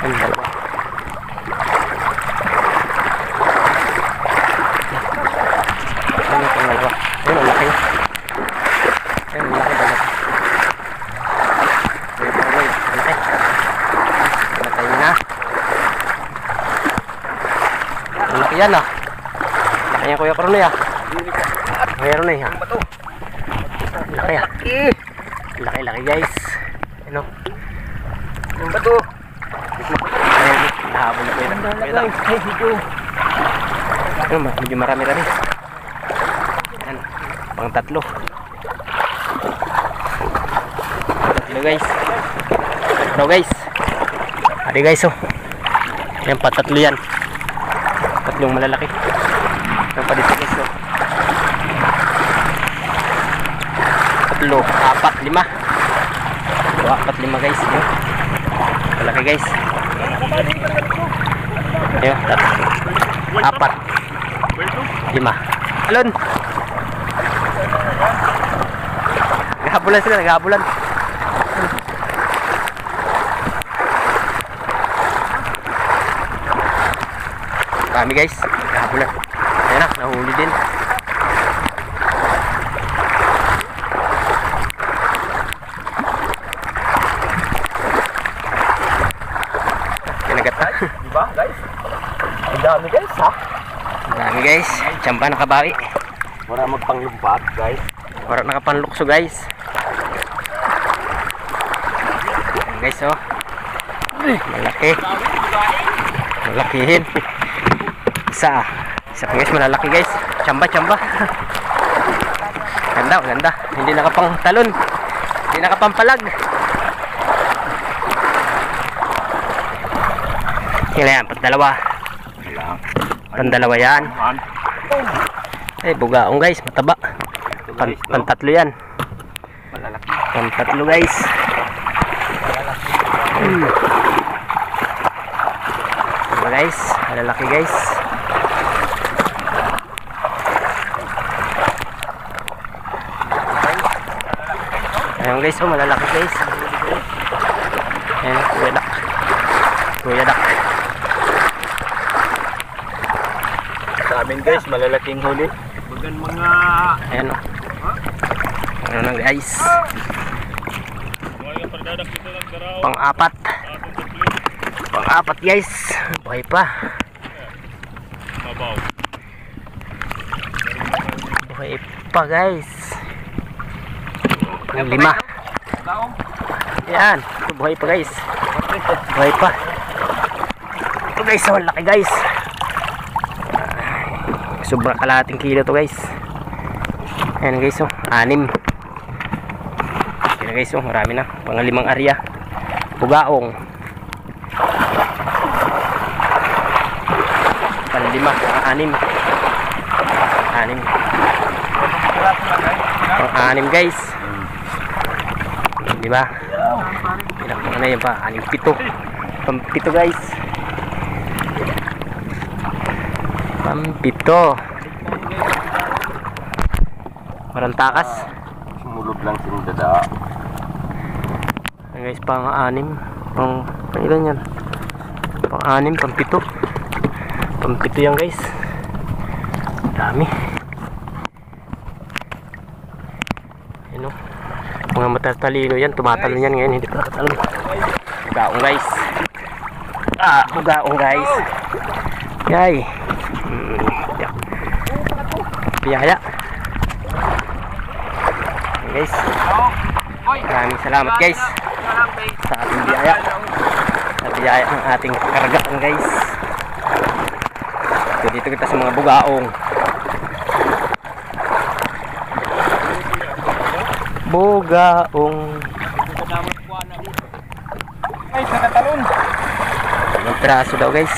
Yan, dalawa. Yan, ang dalawa. Yan, ang laki. Yan, ang laki, dalawa. Yan, ang laki. Matay na. Ang laki yan, ah. Laki yan, Kuya Karonoy, ah. Kuya Karonoy, ah. Laki, ah. Laki, guys. Ano? Yung bato. Ayan, nahabol na pwede. Ayun, medyo marami-rami. Ayan, pang tatlo. Tatlo, guys. Tatlo, guys. Adi, guys, oh. Ayan, patatlo yan. Tatlong malalaki. Ayan pa dito, guys, oh. Tatlo, apat, lima. Tatlo, apat, lima, guys. Ayan. Malaki, guys. Ayan, tatlo. Apat. Lima. Alon. Naghabulan sila, naghabulan. Marami, guys, naghabulan. Ayan na, nahuli din. Kinagat na. Diba, guys? Ang dami, guys, ha? Marami, guys. Tiyamba nakabawi. Wala magpanglumpat, guys. Wala nakapanlukso, guys. Ayan, guys, oh. Malaki. Malakihin. Isa pa, guys, malalaki, guys. Tiyamba. Ganda, ganda. Hindi nakapang talon. Hindi nakapampalag. Kaya yan, pandalawa. Pandalawa yan. Eh, bugaong, guys, mataba. Pantatlo yan. Pantatlo, guys. Guys, malalaki, guys. Ayun, guys, oh, malalaki, guys. Ayan, Kuya Dak. Sa amin, guys, malalaking huli. Bagan mga... Ayan, oh. Ano na, guys. Pang-apat. Pang-apat, guys. Buhay pa. Buhay pa, guys. Lima. Yan. Buhay pa, guys. Buhay pa. Ito, guys. Oh, laki, guys. Sobrang kalahating kilo to, guys. Ayan, guys, oh. 6. Ayan, guys, oh. Marami na. Pang-5 area. Bugaong. Pang-5. Pang-6. Pang-6, guys. Diba? Ano yun pa? 6, 7. Pang-7, guys. Pang-7. Marantakas. Sumulog lang sinidada. Ayan, guys, pang-6. Pang-ilan yan? Pang-6, pang-7. Pang-7 yan, guys. Dami. Ayan, oh. Mga matatalino yan. Tumatalon yan ngayon. Hindi pa nakatalon. Bugaong, guys. Bugaong, guys. Yay. Biyaya. Ayan, guys. Maraming salamat, guys, sa ating biyaya. Sa biyaya ng ating karagatan, guys. So, dito kita sa mga bugaong. Bugaong. Ay, sa katalon. Ilang piraso daw, guys.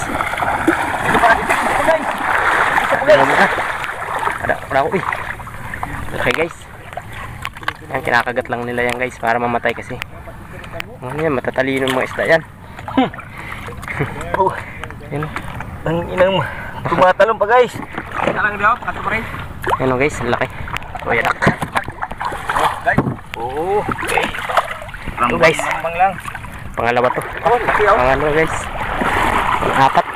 Ada ako, okay, guys. Yan, kinakagat lang nila yan, guys, para mamatay kasi. Ano yan, matatalino mga isda yan. Yan, Ang inang tumatalon pa, guys. Talang daw, kato pa rin. yan, guys, ang laki. Kuya Dak. Guys. Oo. Okay. Ito, guys. Lang. Pangalawa to. Oh, Pangalawa, guys. Apat.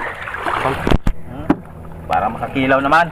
Para makakilaw naman.